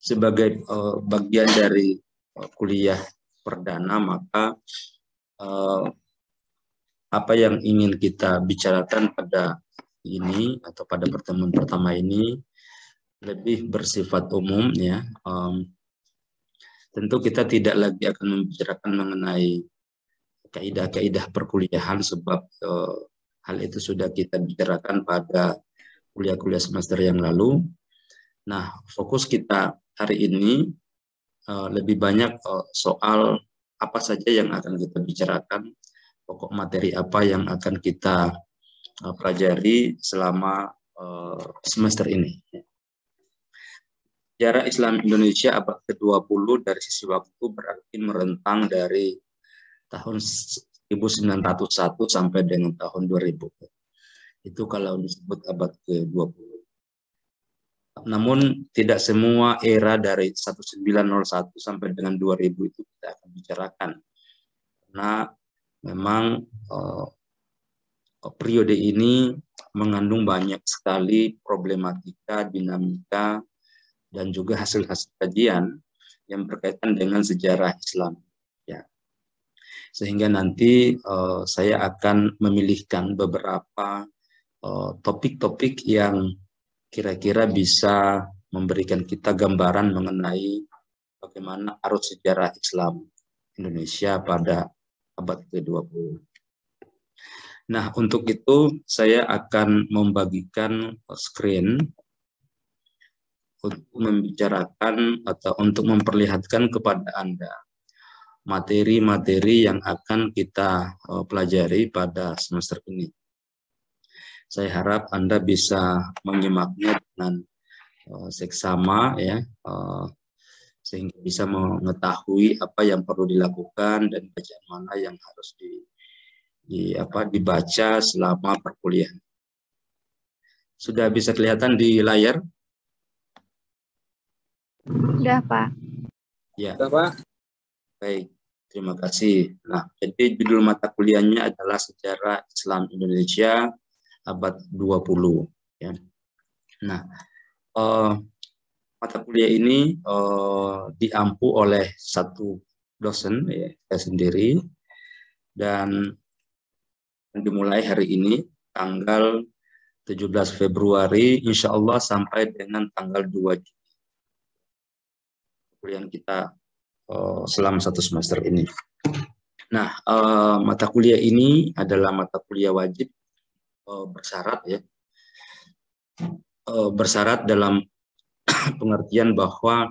sebagai bagian dari kuliah perdana, maka apa yang ingin kita bicarakan pada ini atau pada pertemuan pertama ini lebih bersifat umum ya. Tentu kita tidak lagi akan membicarakan mengenai kaidah-kaidah perkuliahan sebab hal itu sudah kita bicarakan pada kuliah-kuliah semester yang lalu. Nah, fokus kita hari ini lebih banyak soal apa saja yang akan kita bicarakan, pokok materi apa yang akan kita pelajari selama semester ini. Sejarah Islam Indonesia abad ke-20 dari sisi waktu berarti merentang dari tahun 1901 sampai dengan tahun 2000. Itu kalau disebut abad ke-20. Namun tidak semua era dari 1901 sampai dengan 2000 itu kita akan bicarakan. Karena memang periode ini mengandung banyak sekali problematika, dinamika, dan juga hasil-hasil kajian yang berkaitan dengan sejarah Islam. Ya. Sehingga nanti saya akan memilihkan beberapa topik-topik yang kira-kira bisa memberikan kita gambaran mengenai bagaimana arus sejarah Islam Indonesia pada abad ke-20. Nah, untuk itu saya akan membagikan screen untuk membicarakan atau untuk memperlihatkan kepada Anda materi-materi yang akan kita pelajari pada semester ini. Saya harap Anda bisa menyimaknya dengan seksama ya, sehingga bisa mengetahui apa yang perlu dilakukan dan bacaan mana yang harus dibaca selama perkuliahan. Sudah bisa kelihatan di layar? Sudah, Pak. Ya. Sudah, Pak. Baik, terima kasih. Nah, jadi judul mata kuliahnya adalah Sejarah Islam Indonesia abad 20. Ya. Nah, mata kuliah ini diampu oleh satu dosen, ya, saya sendiri, dan dimulai hari ini, tanggal 17 Februari, insya Allah sampai dengan tanggal 2 Juni. Kuliah kita selama satu semester ini. Nah, mata kuliah ini adalah mata kuliah wajib bersyarat ya. Bersyarat dalam pengertian bahwa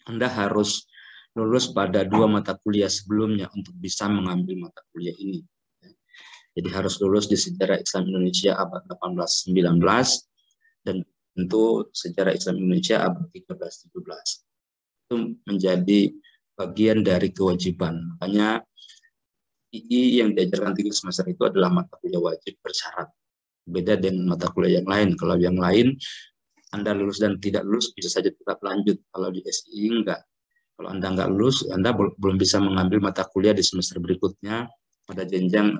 Anda harus lulus pada 2 mata kuliah sebelumnya untuk bisa mengambil mata kuliah ini. Jadi harus lulus di Sejarah Islam Indonesia abad 18-19 dan tentu Sejarah Islam Indonesia abad 13-17. Itu menjadi bagian dari kewajiban. Makanya II yang diajarkan 3 semester itu adalah mata kuliah wajib bersyarat. Beda dengan mata kuliah yang lain. Kalau yang lain, Anda lulus dan tidak lulus bisa saja tetap lanjut. Kalau di SI enggak. Kalau Anda enggak lulus, Anda belum bisa mengambil mata kuliah di semester berikutnya pada jenjang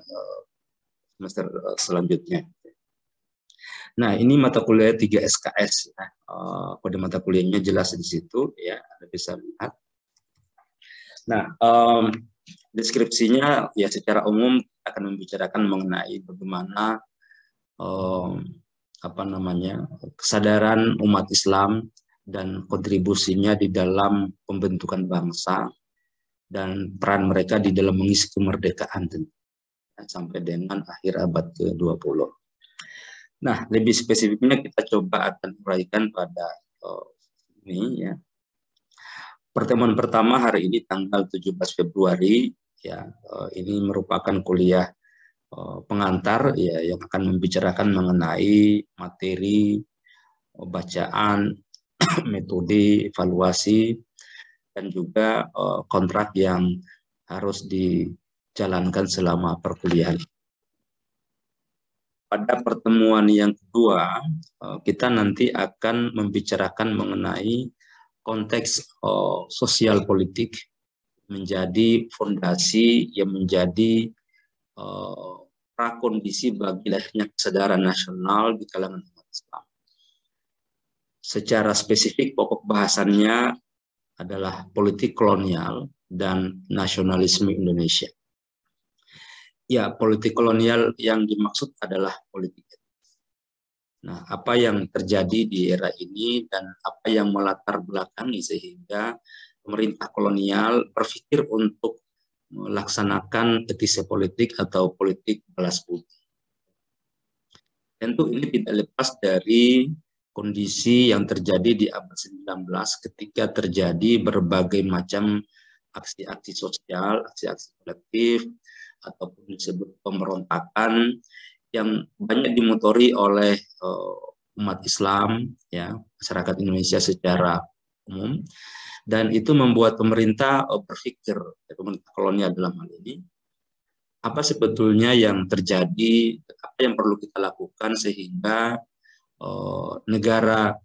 semester selanjutnya. Nah, ini mata kuliah 3 SKS. Ya. Kode mata kuliahnya jelas di situ, ya, Anda bisa lihat. Nah, deskripsinya ya secara umum akan membicarakan mengenai bagaimana kesadaran umat Islam dan kontribusinya di dalam pembentukan bangsa dan peran mereka di dalam mengisi kemerdekaan sampai dengan akhir abad ke-20. Nah, lebih spesifiknya kita coba akan uraikan pada ini ya. Pertemuan pertama hari ini tanggal 17 Februari ya, ini merupakan kuliah pengantar ya yang akan membicarakan mengenai materi bacaan, metode evaluasi dan juga kontrak yang harus dijalankan selama perkuliahan. Pada pertemuan yang kedua, kita nanti akan membicarakan mengenai konteks sosial politik menjadi fondasi yang menjadi prakondisi bagi lahirnya kesadaran nasional di kalangan umat Islam. secara spesifik pokok bahasannya adalah politik kolonial dan nasionalisme Indonesia. Ya, politik kolonial yang dimaksud adalah politik. Nah, apa yang terjadi di era ini dan apa yang melatar belakangi sehingga pemerintah kolonial berpikir untuk melaksanakan etisi politik atau politik balas budi. Tentu ini tidak lepas dari kondisi yang terjadi di abad 19 ketika terjadi berbagai macam aksi-aksi sosial, aksi-aksi kolektif, ataupun disebut pemberontakan yang banyak dimotori oleh umat Islam, ya, masyarakat Indonesia secara umum, dan itu membuat pemerintah berpikir, pemerintah kolonial dalam hal ini, apa sebetulnya yang terjadi, apa yang perlu kita lakukan sehingga negara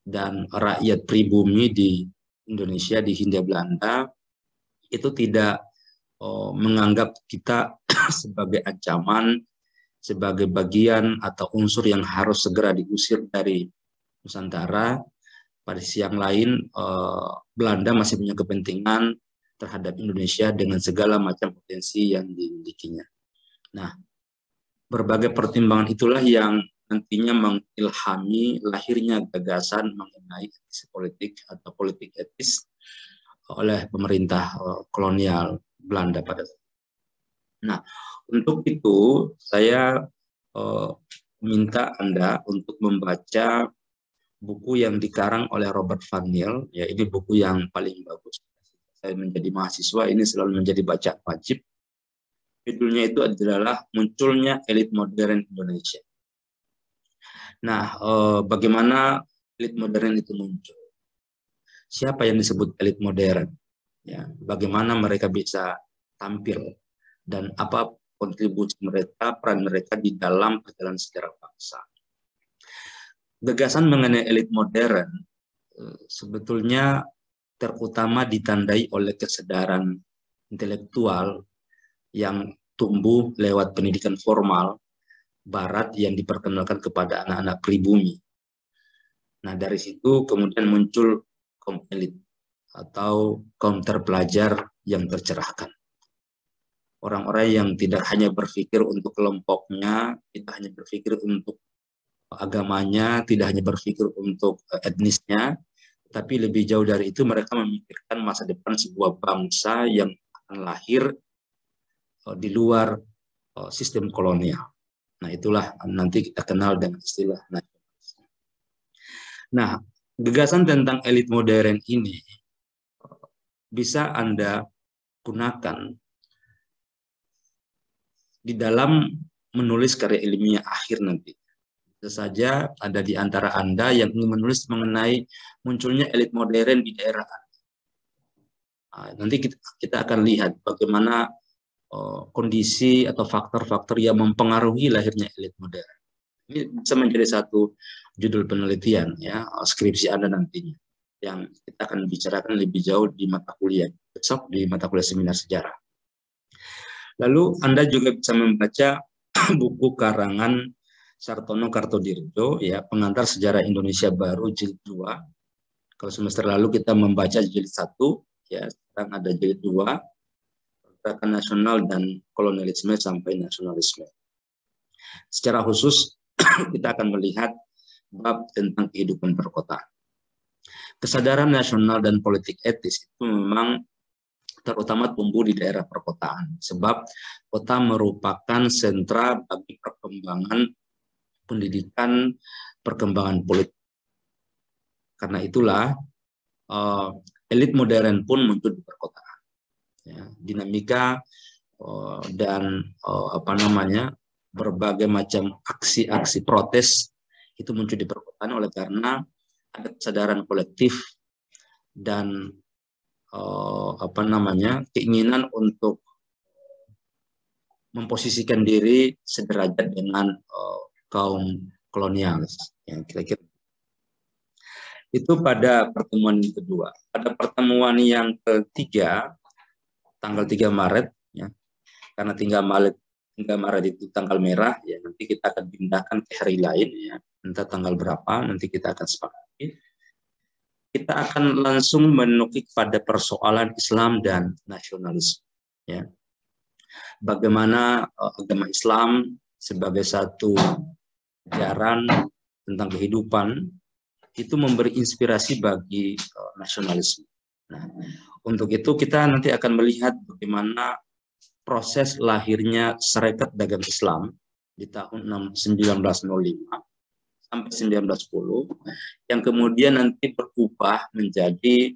dan rakyat pribumi di Indonesia, di Hindia Belanda, itu tidak menganggap kita sebagai ancaman, sebagai bagian atau unsur yang harus segera diusir dari Nusantara. Pada sisi yang lain, Belanda masih punya kepentingan terhadap Indonesia dengan segala macam potensi yang dimilikinya. Nah, berbagai pertimbangan itulah yang nantinya mengilhami lahirnya gagasan mengenai etis politik atau politik etis oleh pemerintah kolonial Belanda pada saat itu. Nah, untuk itu saya minta Anda untuk membaca buku yang dikarang oleh Robert Van Niel, ya ini buku yang paling bagus. Saya menjadi mahasiswa ini selalu menjadi bacaan wajib. Judulnya itu adalah Munculnya Elit Modern Indonesia. Nah, bagaimana elit modern itu muncul? Siapa yang disebut elit modern? Ya, bagaimana mereka bisa tampil dan apa kontribusi mereka, peran mereka di dalam perjalanan sejarah bangsa. Gagasan mengenai elit modern sebetulnya terutama ditandai oleh kesadaran intelektual yang tumbuh lewat pendidikan formal Barat yang diperkenalkan kepada anak-anak pribumi. Nah, dari situ kemudian muncul kaum elit atau kaum terpelajar yang tercerahkan. Orang-orang yang tidak hanya berpikir untuk kelompoknya, tidak hanya berpikir untuk agamanya, tidak hanya berpikir untuk etnisnya, tapi lebih jauh dari itu mereka memikirkan masa depan sebuah bangsa yang akan lahir di luar sistem kolonial. Nah, itulah nanti kita kenal dengan istilah nasionalisme. Nah, gagasan tentang elit modern ini bisa Anda gunakan di dalam menulis karya ilmiah akhir nanti. Bisa saja ada di antara Anda yang ingin menulis mengenai munculnya elit modern di daerah Anda. Nanti kita akan lihat bagaimana kondisi atau faktor-faktor yang mempengaruhi lahirnya elit modern. Ini bisa menjadi satu judul penelitian, ya, skripsi Anda nantinya, yang kita akan bicarakan lebih jauh di mata kuliah besok, di mata kuliah seminar sejarah. Lalu Anda juga bisa membaca buku karangan Sartono Kartodirjo, ya, Pengantar Sejarah Indonesia Baru jilid 2. Kalau semester lalu kita membaca jilid 1, ya, sekarang ada jilid 2, Pergerakan Nasional dan Kolonialisme sampai Nasionalisme. Secara khusus kita akan melihat bab tentang kehidupan perkotaan. Kesadaran nasional dan politik etis itu memang terutama tumbuh di daerah perkotaan, sebab kota merupakan sentra bagi perkembangan pendidikan, perkembangan politik. Karena itulah elit modern pun muncul di perkotaan. Ya, dinamika dan berbagai macam aksi-aksi protes itu muncul di perkotaan oleh karena ada kesadaran kolektif dan keinginan untuk memposisikan diri sederajat dengan kaum kolonialis, yang kira-kira itu pada pertemuan yang kedua. Pada pertemuan yang ketiga, tanggal 3 Maret, ya, karena 3 Maret itu tanggal merah, ya, nanti kita akan pindahkan ke hari lain, ya, entah tanggal berapa, nanti kita akan sepakati. kita akan langsung menukik pada persoalan Islam dan nasionalisme. Ya. Bagaimana agama Islam sebagai satu ajaran tentang kehidupan itu memberi inspirasi bagi nasionalisme. Nah, untuk itu kita nanti akan melihat bagaimana proses lahirnya Sarekat Dagang Islam di tahun 1905 sampai 1910 yang kemudian nanti berubah menjadi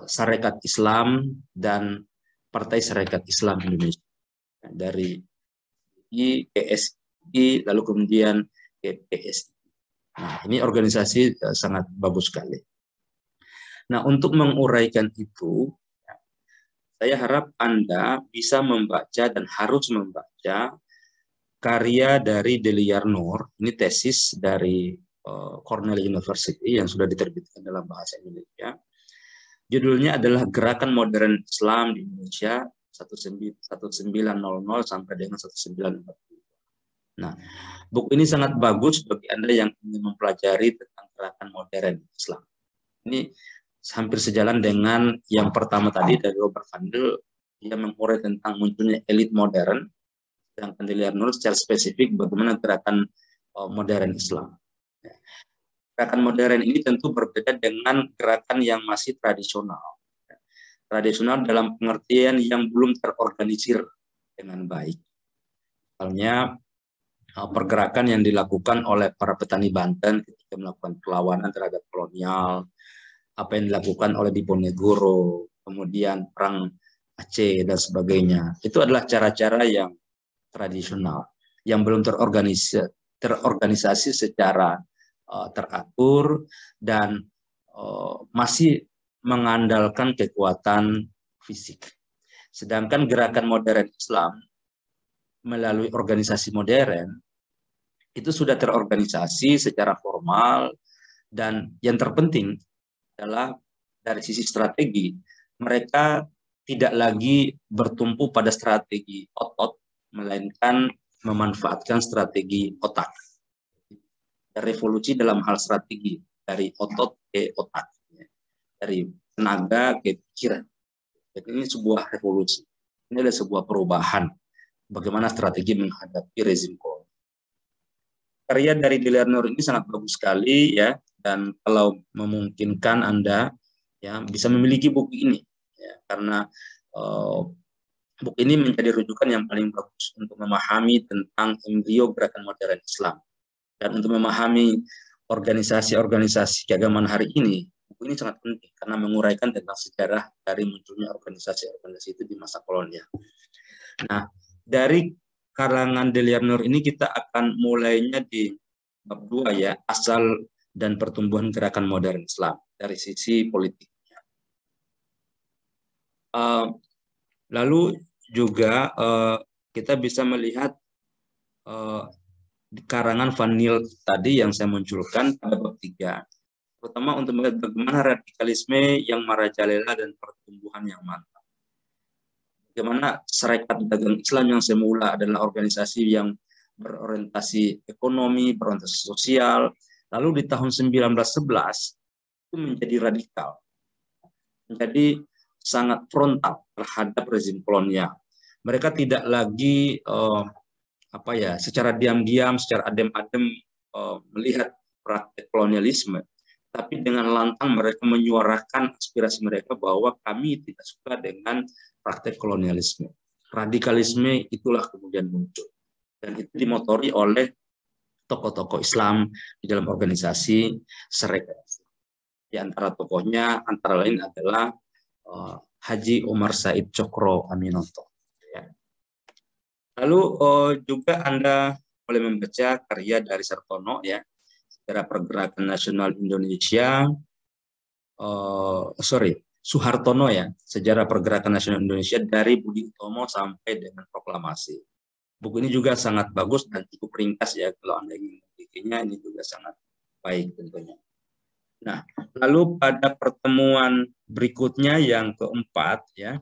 Sarekat Islam dan Partai Sarekat Islam Indonesia dari PSI lalu kemudian PSI. Nah, ini organisasi sangat bagus sekali. Nah, untuk menguraikan itu, saya harap Anda bisa membaca dan harus membaca karya dari Deliar Nur, ini tesis dari Cornell University yang sudah diterbitkan dalam bahasa Indonesia. Judulnya adalah Gerakan Modern Islam di Indonesia 1900 sampai dengan 1940. Nah, buku ini sangat bagus bagi Anda yang ingin mempelajari tentang gerakan modern Islam. Ini hampir sejalan dengan yang pertama tadi dari Robert Vandel, dia mengurai tentang munculnya elit modern, sedangkan Deliar Nur secara spesifik bagaimana gerakan modern Islam. Gerakan modern ini tentu berbeda dengan gerakan yang masih tradisional. Tradisional dalam pengertian yang belum terorganisir dengan baik. Misalnya pergerakan yang dilakukan oleh para petani Banten ketika melakukan perlawanan terhadap kolonial, apa yang dilakukan oleh Diponegoro, kemudian perang Aceh dan sebagainya. Itu adalah cara-cara yang tradisional, yang belum terorganisasi secara teratur dan masih mengandalkan kekuatan fisik. Sedangkan gerakan modern Islam melalui organisasi modern itu sudah terorganisasi secara formal, dan yang terpenting adalah dari sisi strategi, mereka tidak lagi bertumpu pada strategi otot, melainkan memanfaatkan strategi otak. Revolusi dalam hal strategi, dari otot ke otak, dari tenaga ke pikiran. Jadi ini sebuah revolusi, ini adalah sebuah perubahan bagaimana strategi menghadapi rezim kolonial. Karya dari Deliar Nur ini sangat bagus sekali ya, dan kalau memungkinkan Anda ya bisa memiliki buku ini ya, karena buku ini menjadi rujukan yang paling bagus untuk memahami tentang embrio gerakan modern Islam dan untuk memahami organisasi-organisasi keagamaan hari ini. Buku ini sangat penting karena menguraikan tentang sejarah dari munculnya organisasi-organisasi itu di masa kolonial. Nah, dari karangan Deliar Nur ini kita akan mulainya di bab 2 ya, asal dan pertumbuhan gerakan modern Islam dari sisi politiknya. Lalu juga kita bisa melihat karangan Vanil tadi yang saya munculkan pada bab 3, terutama untuk melihat bagaimana radikalisme yang merajalela dan pertumbuhan yang mantap. Bagaimana Sarekat Dagang Islam yang semula adalah organisasi yang berorientasi ekonomi, berorientasi sosial, lalu di tahun 1911 itu menjadi radikal, menjadi sangat frontal terhadap rezim kolonial. Mereka tidak lagi secara diam-diam, secara adem-adem melihat praktek kolonialisme, tapi dengan lantang mereka menyuarakan aspirasi mereka bahwa kami tidak suka dengan praktek kolonialisme. Radikalisme itulah kemudian muncul, dan itu dimotori oleh tokoh-tokoh Islam di dalam organisasi Sarekat. Di antara tokohnya antara lain adalah Haji Umar Said Cokro Aminoto. Lalu juga Anda boleh membaca karya dari Sartono ya, Sejarah Pergerakan Nasional Indonesia, Suhartono ya, Sejarah Pergerakan Nasional Indonesia dari Budi Utomo sampai dengan proklamasi. Buku ini juga sangat bagus dan cukup ringkas ya, kalau Anda ingin memilikinya ini juga sangat baik tentunya. Nah, lalu pada pertemuan berikutnya yang keempat ya,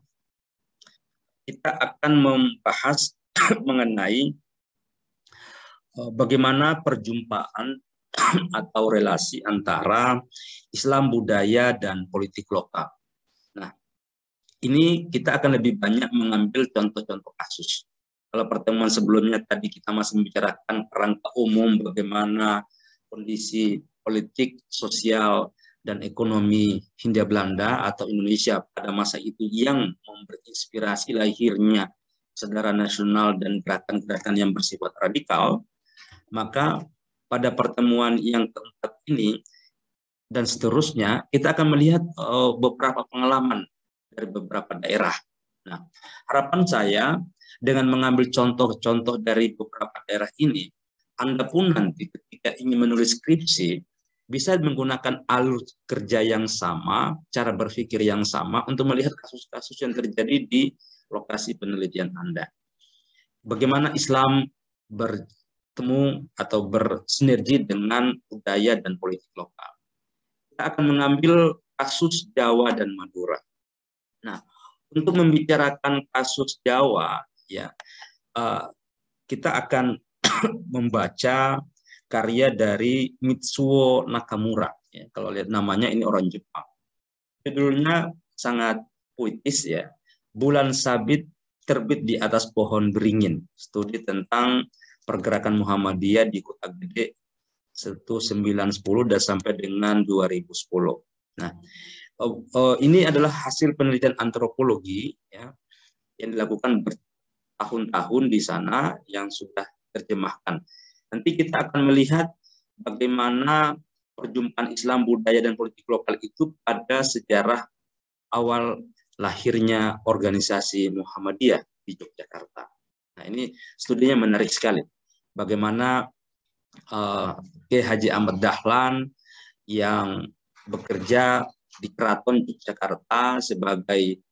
kita akan membahas mengenai bagaimana perjumpaan atau relasi antara Islam, budaya, dan politik lokal. Nah, ini kita akan lebih banyak mengambil contoh-contoh kasus. Kalau pertemuan sebelumnya tadi kita masih membicarakan kerangka umum bagaimana kondisi politik, sosial, dan ekonomi Hindia Belanda atau Indonesia pada masa itu yang menginspirasi lahirnya Saudara Nasional dan gerakan-gerakan yang bersifat radikal, maka pada pertemuan yang keempat ini dan seterusnya kita akan melihat beberapa pengalaman dari beberapa daerah. Nah, harapan saya dengan mengambil contoh-contoh dari beberapa daerah ini, Anda pun nanti ketika ingin menulis skripsi bisa menggunakan alur kerja yang sama, cara berpikir yang sama untuk melihat kasus-kasus yang terjadi di lokasi penelitian Anda. Bagaimana Islam bertemu atau bersinergi dengan budaya dan politik lokal. Kita akan mengambil kasus Jawa dan Madura. Nah, untuk membicarakan kasus Jawa, ya kita akan membaca karya dari Mitsuo Nakamura. Ya, kalau lihat namanya ini orang Jepang. Judulnya sangat puitis ya. Bulan Sabit terbit di atas pohon beringin. Studi tentang pergerakan Muhammadiyah di Kota Gede 1910 dan sampai dengan 2010. Nah, ini adalah hasil penelitian antropologi ya, yang dilakukan bertahun-tahun di sana yang sudah terjemahkan. Nanti kita akan melihat bagaimana perjumpaan Islam, budaya, dan politik lokal itu pada sejarah awal lahirnya organisasi Muhammadiyah di Yogyakarta. Nah, ini studinya menarik sekali. Bagaimana Kiai Haji Ahmad Dahlan yang bekerja di Keraton Yogyakarta sebagai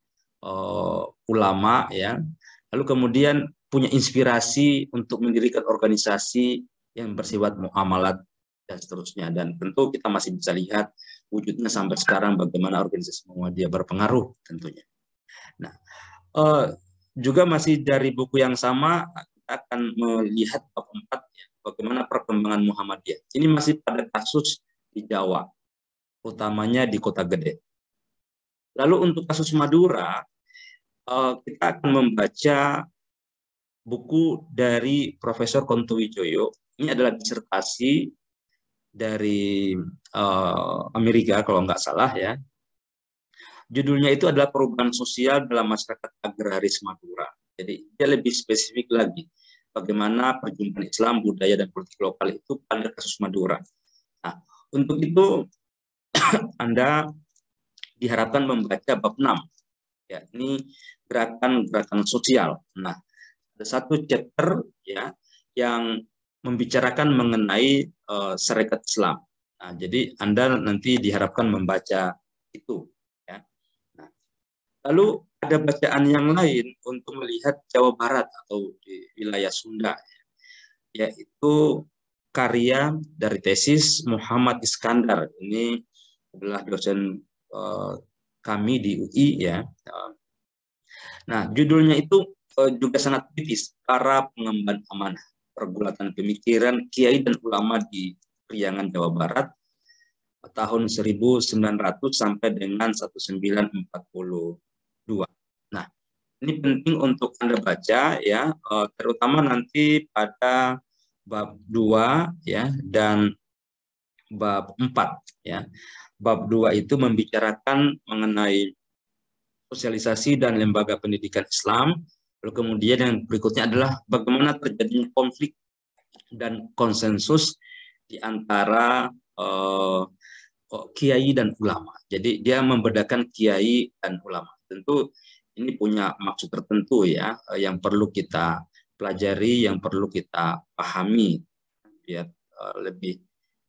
ulama ya, lalu kemudian punya inspirasi untuk mendirikan organisasi yang bersifat muamalat dan seterusnya, dan tentu kita masih bisa lihat wujudnya sampai sekarang bagaimana organisasi Muhammadiyah berpengaruh tentunya. Nah, juga masih dari buku yang sama kita akan melihat keempat ya, bagaimana perkembangan Muhammadiyah. Ini masih pada kasus di Jawa, utamanya di Kota Gede. Lalu untuk kasus Madura, kita akan membaca buku dari Profesor Kontowijoyo. Ini adalah disertasi dari Amerika kalau nggak salah ya. Judulnya itu adalah Perubahan Sosial dalam Masyarakat Agraris Madura. Jadi dia lebih spesifik lagi bagaimana perjumpaan Islam, budaya, dan politik lokal itu pada kasus Madura. Nah, untuk itu Anda diharapkan membaca bab 6, ya, ini gerakan-gerakan sosial. Nah, ada satu chapter ya yang membicarakan mengenai Sarekat Islam. Nah, jadi Anda nanti diharapkan membaca itu. Ya. Nah, lalu ada bacaan yang lain untuk melihat Jawa Barat atau di wilayah Sunda, yaitu karya dari tesis Muhammad Iskandar. Ini adalah dosen kami di UI ya. Nah, judulnya itu juga sangat kritis, para pengemban amanah, pergulatan pemikiran kiai dan ulama di Priangan Jawa Barat tahun 1900 sampai dengan 1942. Nah, ini penting untuk Anda baca ya, terutama nanti pada bab 2 ya dan bab 4 ya. Bab 2 itu membicarakan mengenai sosialisasi dan lembaga pendidikan Islam. Lalu kemudian yang berikutnya adalah bagaimana terjadinya konflik dan konsensus di antara kiai dan ulama. Jadi dia membedakan kiai dan ulama. Tentu ini punya maksud tertentu ya, yang perlu kita pelajari, yang perlu kita pahami biar lebih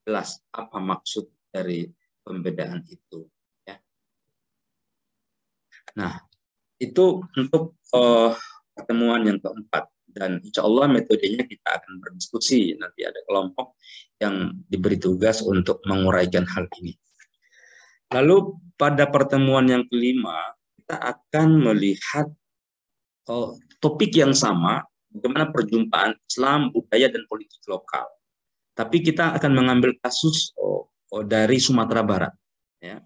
jelas apa maksud dari pembedaan itu. Ya. Nah, itu untuk pertemuan yang keempat. Dan insya Allah metodenya kita akan berdiskusi. Nanti ada kelompok yang diberi tugas untuk menguraikan hal ini. Lalu pada pertemuan yang kelima, kita akan melihat topik yang sama, bagaimana perjumpaan Islam, budaya, dan politik lokal. Tapi kita akan mengambil kasus dari Sumatera Barat. Ya.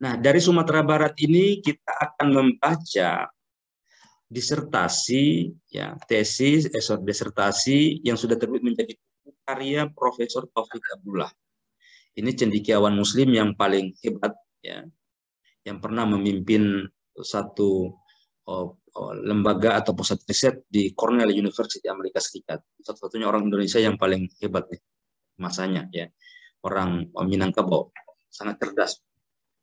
Nah, dari Sumatera Barat ini kita akan membaca disertasi, ya, tesis, disertasi yang sudah terbit menjadi karya Profesor Taufik Abdullah. Ini cendekiawan Muslim yang paling hebat, ya, yang pernah memimpin satu lembaga atau pusat riset di Cornell University Amerika Serikat. Satu-satunya orang Indonesia yang paling hebat nih masanya, ya, orang Minangkabau, sangat cerdas.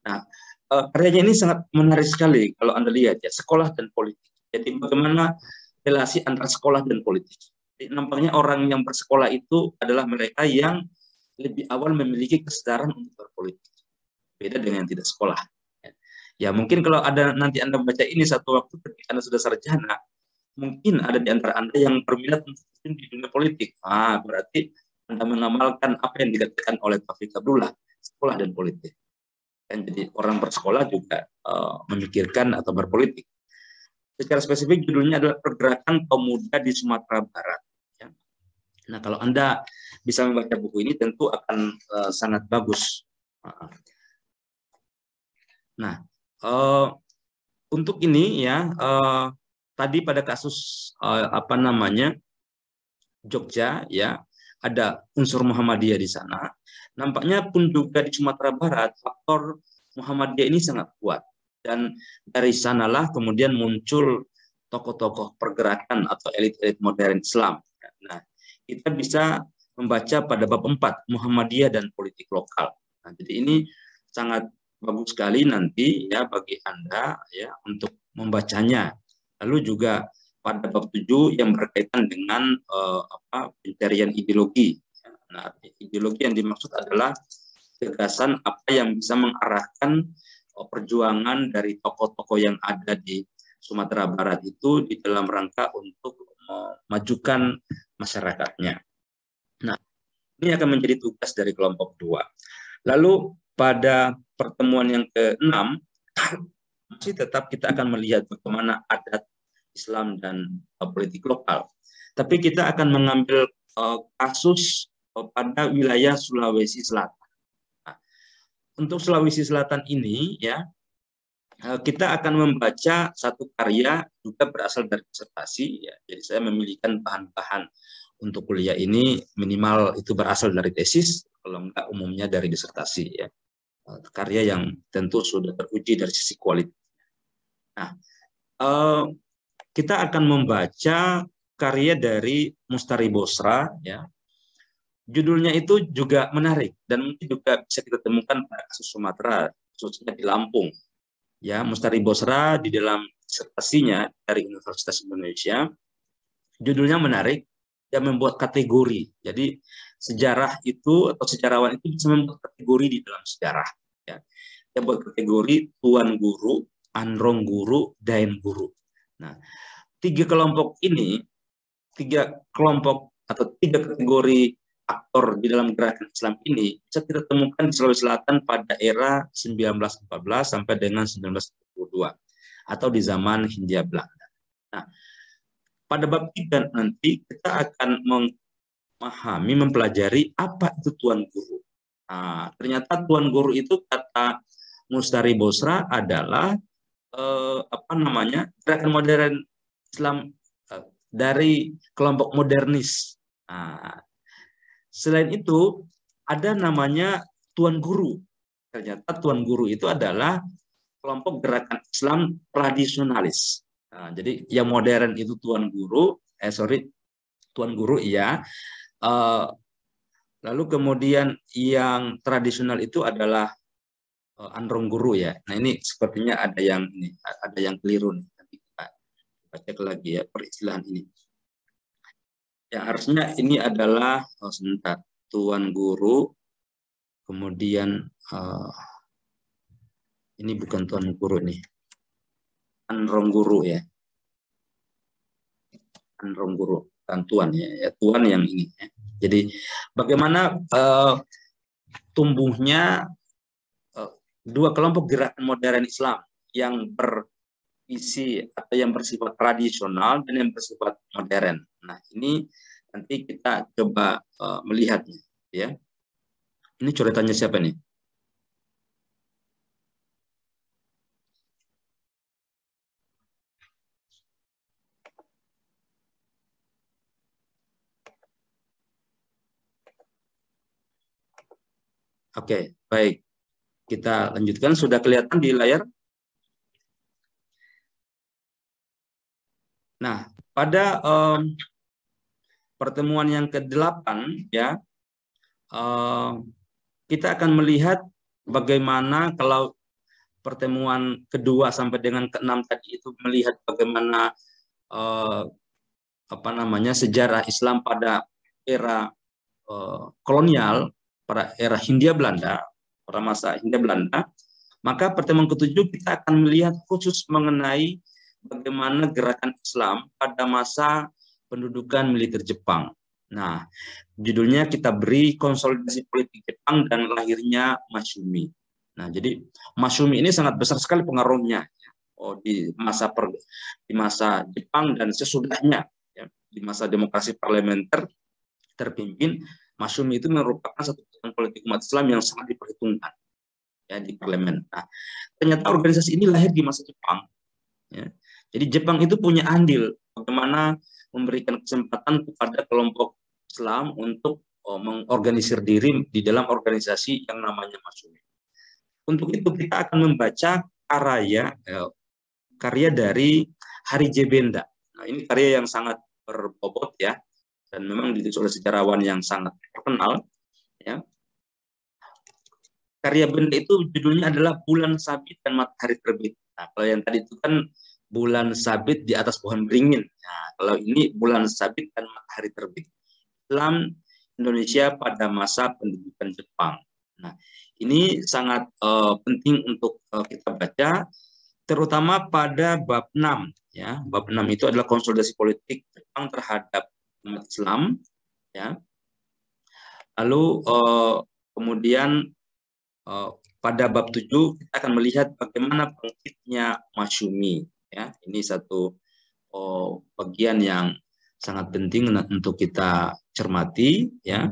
Nah, karyanya ini sangat menarik sekali kalau Anda lihat, ya, sekolah dan politik. Jadi bagaimana relasi antara sekolah dan politik. Jadi, nampaknya orang yang bersekolah itu adalah mereka yang lebih awal memiliki kesadaran untuk berpolitik. Beda dengan yang tidak sekolah. Ya, mungkin kalau ada nanti Anda baca ini satu waktu ketika Anda sudah sarjana, mungkin ada di antara Anda yang berminat untuk di dunia politik. Berarti Anda mengamalkan apa yang dikatakan oleh Taufik Abdullah, sekolah dan politik. Dan jadi orang bersekolah juga memikirkan atau berpolitik. Secara spesifik judulnya adalah Pergerakan Kaum Muda di Sumatera Barat. Ya. Nah, kalau Anda bisa membaca buku ini tentu akan sangat bagus. Nah, untuk ini, ya, tadi pada kasus Jogja, ya, ada unsur Muhammadiyah di sana. Nampaknya pun juga di Sumatera Barat faktor Muhammadiyah ini sangat kuat. Dan dari sanalah kemudian muncul tokoh-tokoh pergerakan atau elit-elit modern Islam. Nah, kita bisa membaca pada bab 4, Muhammadiyah dan politik lokal. Nah, jadi ini sangat bagus sekali nanti, ya, bagi Anda, ya, untuk membacanya. Lalu juga pada bab 7 yang berkaitan dengan pencarian ideologi. Nah, ideologi yang dimaksud adalah gagasan apa yang bisa mengarahkan perjuangan dari tokoh-tokoh yang ada di Sumatera Barat itu di dalam rangka untuk memajukan masyarakatnya. Nah, ini akan menjadi tugas dari kelompok 2. Lalu pada pertemuan yang ke-6 masih tetap kita akan melihat bagaimana adat Islam dan politik lokal. Tapi kita akan mengambil kasus pada wilayah Sulawesi Selatan. Nah, untuk Sulawesi Selatan ini, ya, kita akan membaca satu karya juga berasal dari disertasi, ya. Jadi saya memilihkan bahan-bahan untuk kuliah ini minimal itu berasal dari tesis, kalau enggak umumnya dari disertasi, ya. Karya yang tentu sudah teruji dari sisi kualitas. Nah, kita akan membaca karya dari Mustari Bosra, ya. Judulnya itu juga menarik dan mungkin juga bisa kita temukan pada kasus Sumatera, khususnya di Lampung. Ya, Mustari Bosra di dalam disertasinya dari Universitas Indonesia, judulnya menarik, dia membuat kategori. Jadi sejarah itu atau sejarawan itu bisa membuat kategori di dalam sejarah. Ya. Dia buat kategori tuan guru, androng guru, daen guru. Nah, 3 kelompok ini, 3 kelompok atau 3 kategori aktor di dalam gerakan Islam ini bisa kita temukan di Sulawesi Selatan pada era 1914 sampai dengan 1922 atau di zaman Hindia Belanda. Nah, pada bab 3 nanti kita akan memahami, mempelajari apa itu tuan guru. Nah, ternyata tuan guru itu kata Mustari Bosra adalah gerakan modern Islam dari kelompok modernis. Nah, selain itu ada namanya tuan guru. Ternyata tuan guru itu adalah kelompok gerakan Islam tradisionalis. Nah, jadi yang modern itu tuan guru, iya. Lalu kemudian yang tradisional itu adalah androng guru, ya. Nah, ini sepertinya ada yang keliru nih. Nanti kita cek lagi, ya, peristilahan ini. Ya, harusnya ini adalah sebentar, tuan guru, kemudian ini bukan tuan guru nih, androng guru, ya, androng guru, bukan tuan, ya, tuan yang ini, ya. Jadi bagaimana tumbuhnya 2 kelompok gerakan modern Islam yang berisi atau yang bersifat tradisional dan yang bersifat modern. Nah, ini Nanti kita coba melihatnya, ya. Ini coretannya siapa nih? Oke, baik. Kita lanjutkan. Sudah kelihatan di layar? Nah, pada pertemuan yang ke-8, ya, kita akan melihat bagaimana kalau pertemuan kedua sampai dengan ke-6 tadi itu melihat bagaimana sejarah Islam pada era kolonial, pada era Hindia Belanda, pada masa Hindia Belanda. Maka pertemuan ke-7 kita akan melihat khusus mengenai bagaimana gerakan Islam pada masa pendudukan militer Jepang. Nah, judulnya kita beri konsolidasi politik Jepang dan lahirnya Masyumi. Nah, jadi Masyumi ini sangat besar sekali pengaruhnya di masa Jepang dan sesudahnya, ya, di masa demokrasi parlementer terpimpin. Masyumi itu merupakan satu politik umat Islam yang sangat diperhitungkan, ya, di parlemen. Nah, ternyata organisasi ini lahir di masa Jepang. Ya. Jadi Jepang itu punya andil bagaimana memberikan kesempatan kepada kelompok Islam untuk mengorganisir diri di dalam organisasi yang namanya Masyumi. Untuk itu kita akan membaca karya dari Hari J. Benda. Nah, ini karya yang sangat berbobot, ya, dan memang ditulis oleh sejarawan yang sangat terkenal, ya. Karya Benda itu judulnya adalah Bulan Sabit dan Matahari Terbit. Nah, kalau yang tadi itu kan bulan sabit di atas pohon beringin. Nah, kalau ini bulan sabit dan matahari terbit. Islam Indonesia pada masa pendudukan Jepang. Nah, ini sangat penting untuk kita baca, terutama pada bab 6. Ya, bab 6 itu adalah konsolidasi politik Jepang terhadap umat Islam. Ya. Lalu kemudian pada bab 7 kita akan melihat bagaimana bangkitnya Masyumi. Ya, ini satu bagian yang sangat penting untuk kita cermati, ya.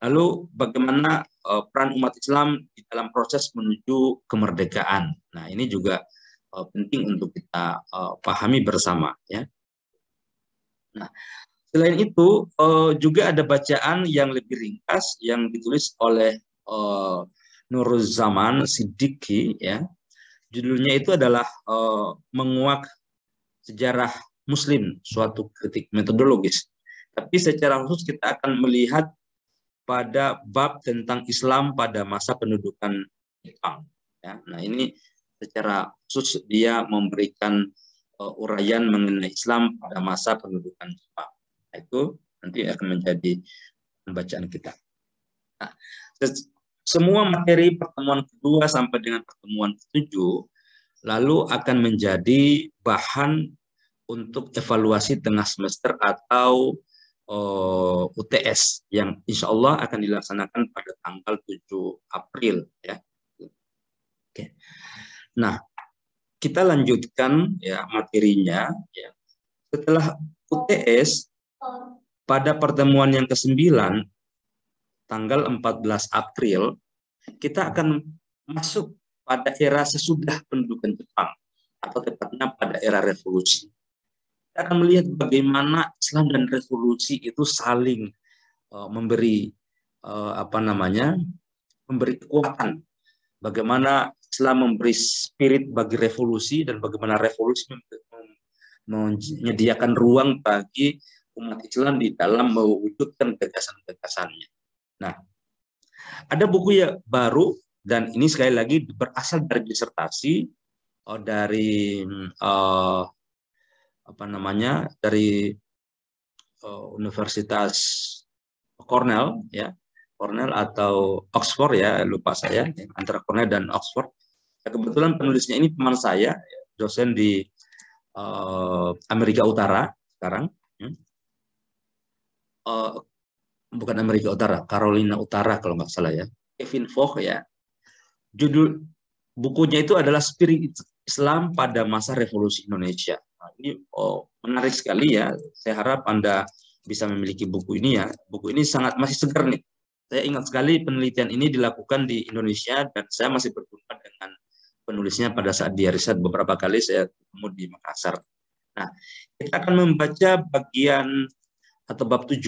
Lalu bagaimana peran umat Islam di dalam proses menuju kemerdekaan. Nah, ini juga penting untuk kita pahami bersama, ya. Nah, selain itu juga ada bacaan yang lebih ringkas yang ditulis oleh Nuruzzaman Siddiqi, ya. Judulnya itu adalah menguak sejarah Muslim, suatu kritik metodologis. Tapi secara khusus kita akan melihat pada bab tentang Islam pada masa pendudukan Jepang. Ya, nah, ini secara khusus dia memberikan uraian mengenai Islam pada masa pendudukan Jepang. Nah, itu nanti akan menjadi pembacaan kita. Nah, semua materi pertemuan kedua sampai dengan pertemuan ke-7 lalu akan menjadi bahan untuk evaluasi tengah semester atau UTS yang insya Allah akan dilaksanakan pada tanggal 7 April. Ya. Oke. Nah, kita lanjutkan, ya, materinya. Ya. Setelah UTS, pada pertemuan yang ke-9, tanggal 14 April, kita akan masuk pada era sesudah pendudukan Jepang, atau tepatnya pada era revolusi. Kita akan melihat bagaimana Islam dan revolusi itu saling memberi memberi kekuatan. Bagaimana Islam memberi spirit bagi revolusi dan bagaimana revolusi menyediakan ruang bagi umat Islam di dalam mewujudkan gagasan-gagasannya. Nah, ada buku yang baru dan ini sekali lagi berasal dari disertasi dari dari Universitas Cornell, ya, Cornell atau Oxford, ya, lupa saya antara Cornell dan Oxford. Ya, kebetulan penulisnya ini teman saya, dosen di Amerika Utara sekarang. Bukan Amerika Utara, Carolina Utara kalau nggak salah, ya. Kevin Foch, ya. Judul bukunya itu adalah Spirit Islam pada Masa Revolusi Indonesia. Nah, ini menarik sekali, ya. Saya harap Anda bisa memiliki buku ini ya. Buku ini sangat masih segar nih. Saya ingat sekali penelitian ini dilakukan di Indonesia dan saya masih berjumpa dengan penulisnya pada saat dia riset. Beberapa kali saya ketemu di Makassar. Nah, kita akan membaca bagian atau bab 7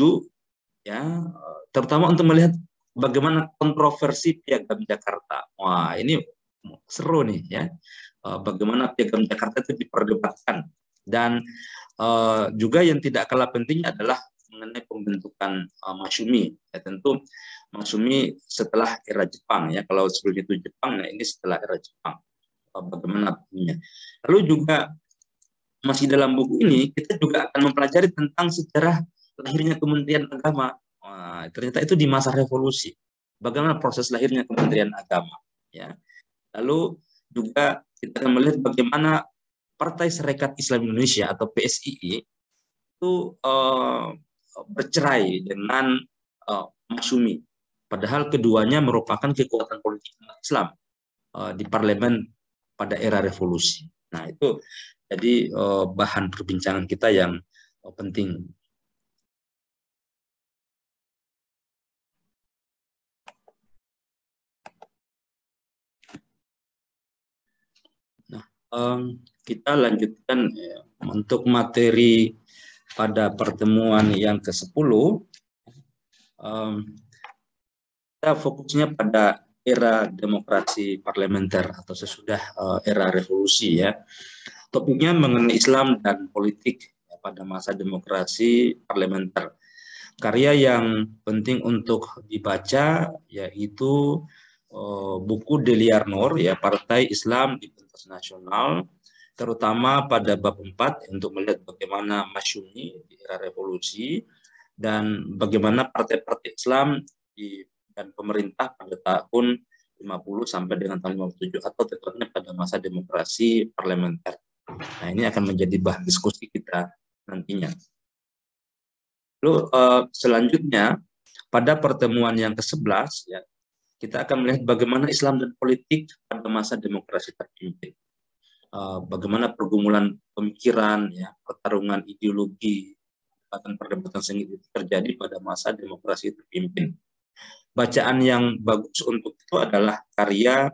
ya, terutama untuk melihat bagaimana kontroversi Piagam Jakarta. Wah, ini seru nih ya. Bagaimana Piagam Jakarta itu diperdebatkan dan juga yang tidak kalah penting adalah mengenai pembentukan Masyumi. Ya, tentu Masyumi setelah era Jepang ya. Kalau sebelum itu Jepang, nah ini setelah era Jepang. Bagaimana punya. Lalu juga masih dalam buku ini kita juga akan mempelajari tentang sejarah lahirnya Kementerian Agama. Wah, ternyata itu di masa revolusi. Bagaimana proses lahirnya Kementerian Agama ya. Lalu juga kita akan melihat bagaimana Partai Sarekat Islam Indonesia atau PSII itu bercerai dengan Masyumi. Padahal keduanya merupakan kekuatan politik Islam di parlemen pada era revolusi. Nah, itu jadi bahan perbincangan kita yang penting. Nah, kita lanjutkan untuk materi pada pertemuan yang ke-10. Kita fokusnya pada era demokrasi parlementer atau sesudah era revolusi ya. Topiknya mengenai Islam dan politik pada masa demokrasi parlementer. Karya yang penting untuk dibaca yaitu buku Deliar Nur ya, Partai Islam di Pentas Nasional, terutama pada bab 4 untuk melihat bagaimana Masyumi di era revolusi dan bagaimana partai-partai Islam dan pemerintah pada tahun 50 sampai dengan tahun 57 atau tepatnya pada masa demokrasi parlementer. Nah, ini akan menjadi bahan diskusi kita nantinya. Lalu selanjutnya pada pertemuan yang ke-11 ya, kita akan melihat bagaimana Islam dan politik pada masa demokrasi terpimpin. Bagaimana pergumulan pemikiran ya, pertarungan ideologi, perdebatan sengit itu terjadi pada masa demokrasi terpimpin. Bacaan yang bagus untuk itu adalah karya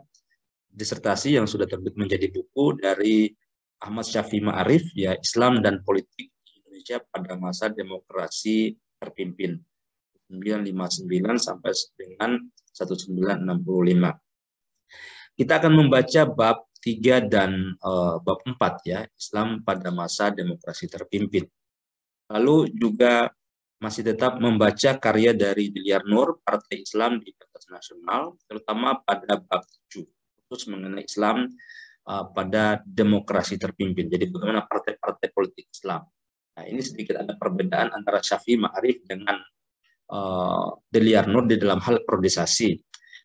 disertasi yang sudah terbit menjadi buku dari Ahmad Syafi'i Ma'arif ya, Islam dan Politik di Indonesia pada masa demokrasi terpimpin 959 sampai dengan 1965. Kita akan membaca bab 3 dan bab 4 ya, Islam pada masa demokrasi terpimpin. Lalu juga masih tetap membaca karya dari Deliar Nur, Partai Islam di Pentas Nasional, terutama pada bab 7, khusus mengenai Islam pada demokrasi terpimpin. Jadi bagaimana partai-partai politik Islam. Nah, ini sedikit ada perbedaan antara Syafi'i Ma'arif dengan Deliar Nur di dalam hal periodisasi.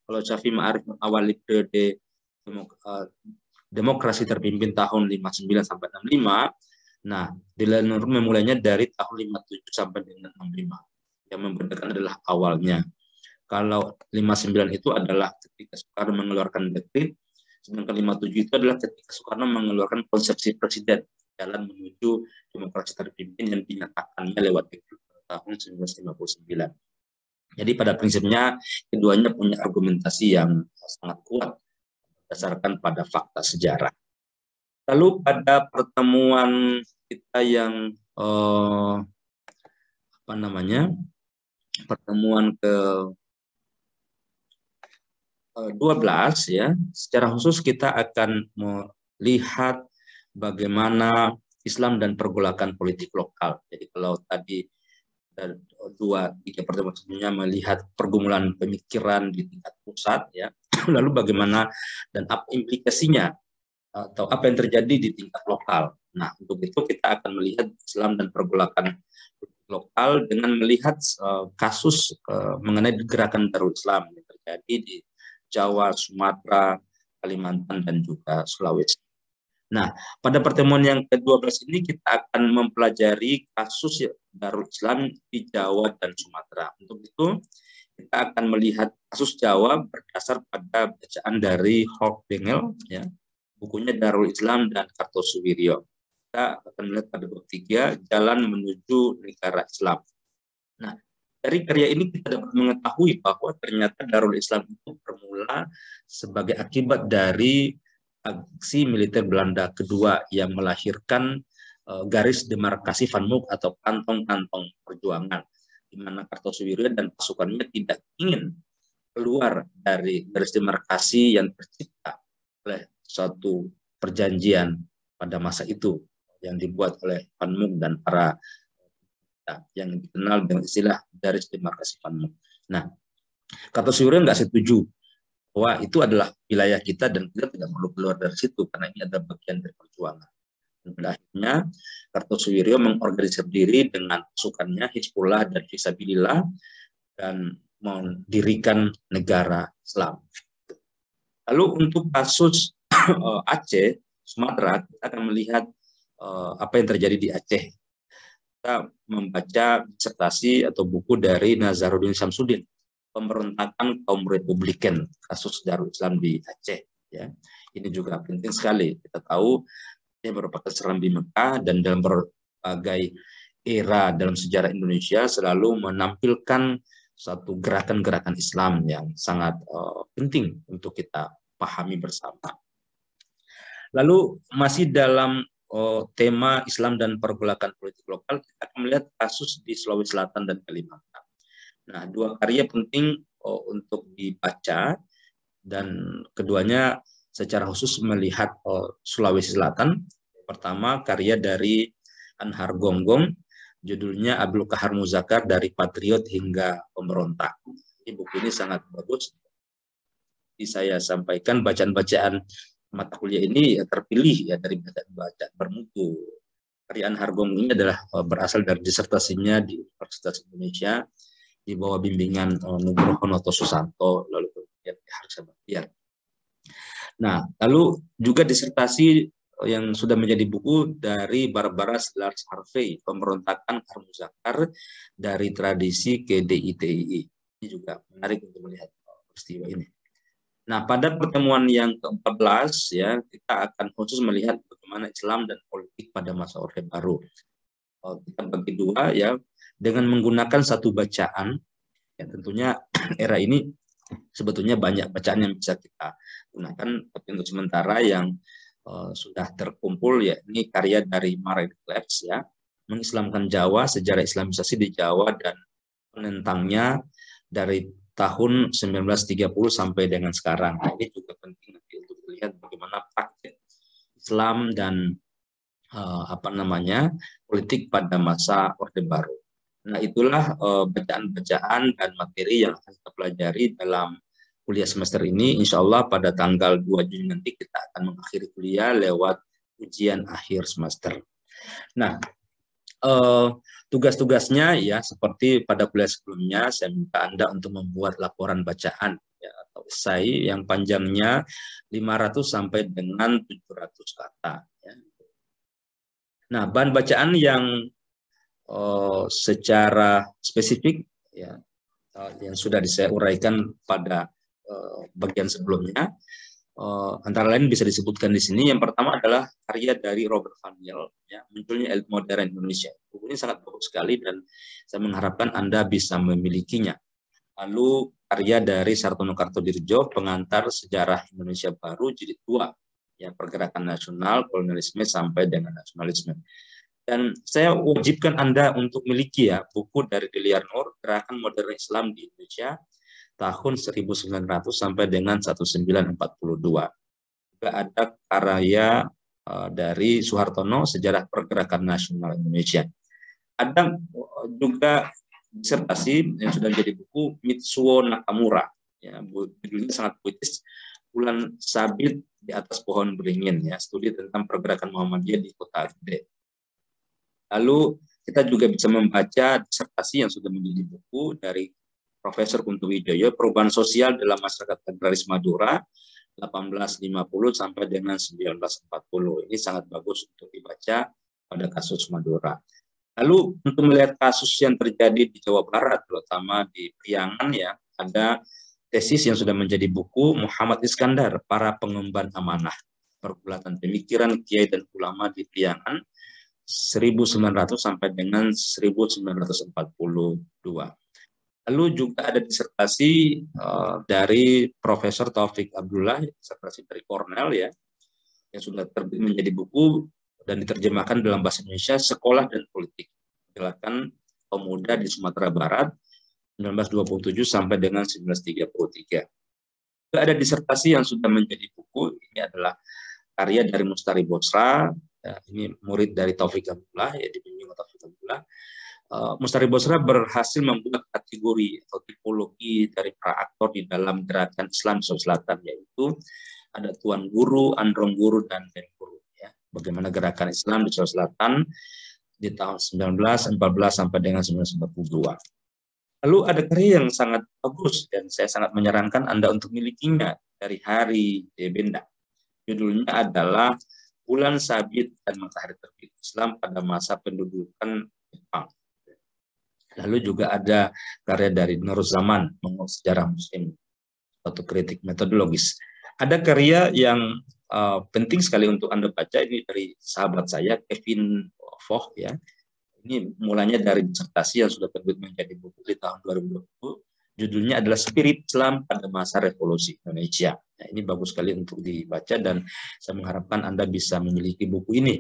Kalau Syafi'i Ma'arif mengawali periode demokrasi terpimpin tahun 59 sampai 65, nah, Deliar Nur memulainya dari tahun 57 sampai dengan 65. Yang membedakan adalah awalnya. Kalau 59 itu adalah ketika Soekarno mengeluarkan dekret, sedangkan 57 itu adalah ketika Soekarno mengeluarkan konsepsi presiden jalan menuju demokrasi terpimpin yang dinyatakannya lewat dekret tahun 1959. Jadi pada prinsipnya keduanya punya argumentasi yang sangat kuat berdasarkan pada fakta sejarah. Lalu pada pertemuan kita yang pertemuan ke-12 ya, secara khusus kita akan melihat bagaimana Islam dan pergolakan politik lokal. Jadi kalau tadi 2-3 pertemuan sebelumnya melihat pergumulan pemikiran di tingkat pusat ya, lalu bagaimana dan apa implikasinya atau apa yang terjadi di tingkat lokal. Nah, untuk itu kita akan melihat Islam dan pergolakan lokal dengan melihat kasus mengenai gerakan Darul Islam yang terjadi di Jawa, Sumatera, Kalimantan, dan juga Sulawesi. Nah, pada pertemuan yang ke-12 ini kita akan mempelajari kasus Darul Islam di Jawa dan Sumatera. Untuk itu, kita akan melihat kasus Jawa berdasar pada bacaan dari Hawk Bengel, ya, bukunya Darul Islam dan Kartosuwiryo. Kita akan melihat pada bab 3, jalan menuju negara Islam. Nah, dari karya ini kita dapat mengetahui bahwa ternyata Darul Islam itu bermula sebagai akibat dari aksi militer Belanda kedua yang melahirkan garis demarkasi Van Mook atau kantong-kantong perjuangan, di mana Kartosuwiryo dan pasukannya tidak ingin keluar dari garis demarkasi yang tercipta oleh suatu perjanjian pada masa itu yang dibuat oleh Van Mook dan para yang dikenal dengan istilah garis demarkasi Van Mook. Nah, Kartosuwiryo nggak setuju bahwa itu adalah wilayah kita dan kita tidak perlu keluar dari situ karena ini adalah bagian dari perjuangan. Dan pada akhirnya Kartosuwiryo mengorganisir diri dengan pasukannya Hizbullah dan Fisabilillah dan mendirikan negara Islam. Lalu untuk kasus Aceh, Sumatera, kita akan melihat apa yang terjadi di Aceh. Kita membaca disertasi atau buku dari Nazaruddin Syamsuddin, pemberontakan kaum Republikan, kasus Darul Islam di Aceh. Ya, ini juga penting sekali. Kita tahu ini merupakan serambi Mekah dan dalam berbagai era dalam sejarah Indonesia selalu menampilkan satu gerakan-gerakan Islam yang sangat penting untuk kita pahami bersama. Lalu masih dalam tema Islam dan pergolakan politik lokal, kita akan melihat kasus di Sulawesi Selatan dan Kalimantan. Nah, dua karya penting untuk dibaca dan keduanya secara khusus melihat Sulawesi Selatan. Pertama, karya dari Anhar Gonggong, judulnya Abdul Kahar Muzakkar dari Patriot hingga Pemberontak. Ini buku ini sangat bagus. Jadi saya sampaikan bacaan-bacaan mata kuliah ini terpilih ya dari bacaan bermutu. Karya Anhar Gonggong ini adalah berasal dari disertasinya di Universitas Indonesia di bawah bimbingan Nugroho Noto Susanto, lalu kemudian Harsa Baktiar. Nah, lalu juga disertasi yang sudah menjadi buku dari Barbara Lars Harvey, Pemberontakan Kahar Muzakkar dari Tradisi ke DITII. Ini juga menarik untuk melihat peristiwa ini. Nah, pada pertemuan yang ke-14 ya, kita akan khusus melihat bagaimana Islam dan politik pada masa Orde Baru. Kita bagi dua ya, dengan menggunakan satu bacaan. Ya, tentunya era ini sebetulnya banyak bacaan yang bisa kita gunakan, tapi untuk sementara yang sudah terkumpul ya ini karya dari Marek Klebs ya, Mengislamkan Jawa, Sejarah Islamisasi di Jawa dan penentangnya dari tahun 1930 sampai dengan sekarang. Nah, ini juga penting nanti untuk melihat bagaimana praktik Islam dan politik pada masa Orde Baru. Nah, itulah bacaan-bacaan dan materi yang akan kita pelajari dalam kuliah semester ini. Insya Allah pada tanggal 2 Juni nanti kita akan mengakhiri kuliah lewat ujian akhir semester. Nah, tugas-tugasnya ya seperti pada kuliah sebelumnya, saya minta Anda untuk membuat laporan bacaan ya, atau esai yang panjangnya 500 sampai dengan 700 kata. Ya. Nah, bahan bacaan yang secara spesifik ya yang sudah saya uraikan pada bagian sebelumnya, antara lain bisa disebutkan di sini. Yang pertama adalah karya dari Robert Van Niel, ya, Munculnya Elit Modern Indonesia. Buku ini sangat bagus sekali dan saya mengharapkan Anda bisa memilikinya. Lalu karya dari Sartono Kartodirjo, Pengantar Sejarah Indonesia Baru Jilid 2, ya, Pergerakan Nasional, Kolonialisme sampai dengan Nasionalisme. Dan saya wajibkan Anda untuk miliki ya buku dari Diliar Nur, Gerakan Modern Islam di Indonesia tahun 1900 sampai dengan 1942. Juga ada karya dari Suhartono, Sejarah Pergerakan Nasional Indonesia. Ada juga disertasi yang sudah menjadi buku Mitsuo Nakamura, ya, judulnya sangat puitis, Bulan Sabit di Atas Pohon Beringin, ya, studi tentang pergerakan Muhammadiyah di Kota Gede. Lalu kita juga bisa membaca disertasi yang sudah menjadi buku dari Profesor Kunto Wijoyo, Perubahan Sosial dalam Masyarakat Agraris Madura 1850 sampai dengan 1940. Ini sangat bagus untuk dibaca pada kasus Madura. Lalu untuk melihat kasus yang terjadi di Jawa Barat, terutama di Priangan, ya, ada tesis yang sudah menjadi buku Muhammad Iskandar, Para Pengemban Amanah, Pergulatan Pemikiran Kiai dan Ulama di Priangan 1900 sampai dengan 1942. Lalu juga ada disertasi dari Profesor Taufik Abdullah, disertasi dari Cornell ya, yang sudah terbit menjadi buku dan diterjemahkan dalam bahasa Indonesia, Sekolah dan Politik, Gerakan Pemuda di Sumatera Barat 1927 sampai dengan 1933. Juga ada disertasi yang sudah menjadi buku, ini adalah karya dari Mustari Bosra, ya, ini murid dari Taufik Abdullah, ya, dibimbing Taufik Abdullah. Mustari Bosra berhasil membuat kategori atau tipologi dari para aktor di dalam gerakan Islam Sulawesi Selatan, yaitu ada Tuan Guru, Androng Guru, dan Den Guru. Ya. Bagaimana gerakan Islam di Sulawesi Selatan di tahun 1914 sampai dengan 1942. Lalu ada karya yang sangat bagus dan saya sangat menyarankan Anda untuk milikinya dari Hari D. Benda. Judulnya adalah Bulan Sabit dan Matahari Terbit Islam pada Masa Pendudukan Jepang. Lalu juga ada karya dari Nur Zaman, Mengenal Sejarah Muslim, suatu kritik metodologis. Ada karya yang penting sekali untuk Anda baca, ini dari sahabat saya, Kevin Foch, ya. Ini mulanya dari disertasi yang sudah terbit menjadi buku di tahun 2020. Judulnya adalah Spirit Islam pada Masa Revolusi Indonesia. Nah, ini bagus sekali untuk dibaca dan saya mengharapkan Anda bisa memiliki buku ini.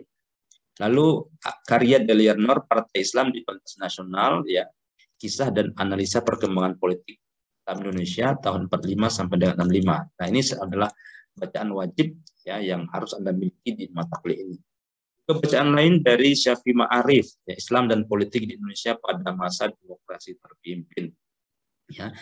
Lalu karya Delia Nur, Partai Islam di Pentas Nasional, ya, kisah dan analisa perkembangan politik Islam Indonesia tahun 45 sampai dengan 65. Nah, ini adalah bacaan wajib ya yang harus Anda miliki di mata kuliah ini. Bacaan lain dari Syafi'i Ma'arif, ya, Islam dan Politik di Indonesia pada Masa Demokrasi Terpimpin. Ya.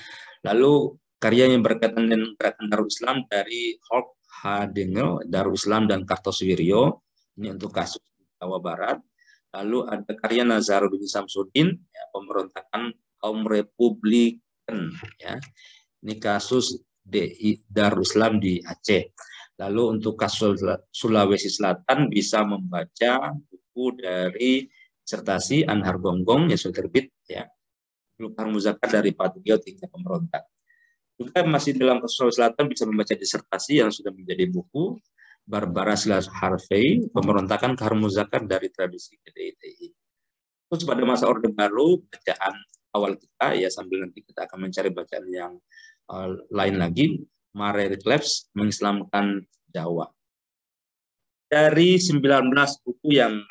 Lalu karya yang berkaitan dengan gerakan Darul Islam dari Hulk Hadengel, Darul Islam dan Kartosuwiryo, ini untuk kasus Jawa Barat. Lalu ada karya Nazaruddin Samsudin, ya, pemberontakan kaum Republikan, ya. Ini kasus Darul Islam di Aceh. Lalu untuk kasus Sulawesi Selatan bisa membaca buku dari disertasi Anhar Gonggong yang sudah terbit, ya. Lukar Muzakkar dari Patrio Tiga Pemberontak. Juga masih dalam kasus Sulawesi Selatan bisa membaca disertasi yang sudah menjadi buku Barbara Silas Harvey, Pemberontakan Kahar Muzakkar dari Tradisi GDITI. Terus pada masa Orde Baru, bacaan awal kita, ya, sambil nanti kita akan mencari bacaan yang lain lagi, Mare Reclaps, Mengislamkan Jawa. Dari 19 buku yang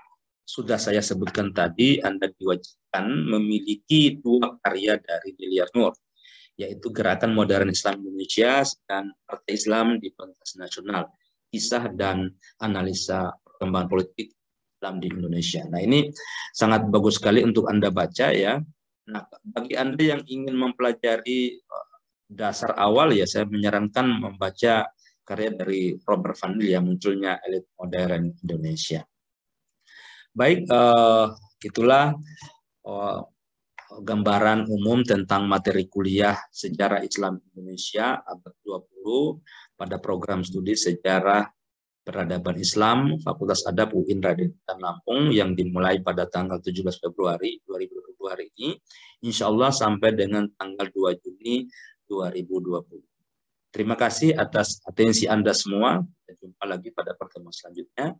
sudah saya sebutkan tadi, Anda diwajibkan memiliki 2 karya dari Delia Nur, yaitu Gerakan Modern Islam Indonesia dan Partai Islam di Pentas Nasional, kisah dan analisa perkembangan politik Islam di Indonesia. Nah, ini sangat bagus sekali untuk Anda baca, ya. Nah, bagi Anda yang ingin mempelajari dasar awal, ya, saya menyarankan membaca karya dari Robert Van Til yang Munculnya Elit Modern Indonesia. Baik, itulah gambaran umum tentang materi kuliah Sejarah Islam Indonesia abad 20 pada program studi Sejarah Peradaban Islam Fakultas Adab UIN Raden Lampung yang dimulai pada tanggal 17 Februari 2022 hari ini, insya Allah sampai dengan tanggal 2 Juni 2020. Terima kasih atas atensi Anda semua. Dan jumpa lagi pada pertemuan selanjutnya.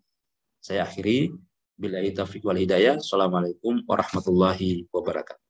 Saya akhiri. Billahi taufiq wal hidayah. Assalamualaikum warahmatullahi wabarakatuh.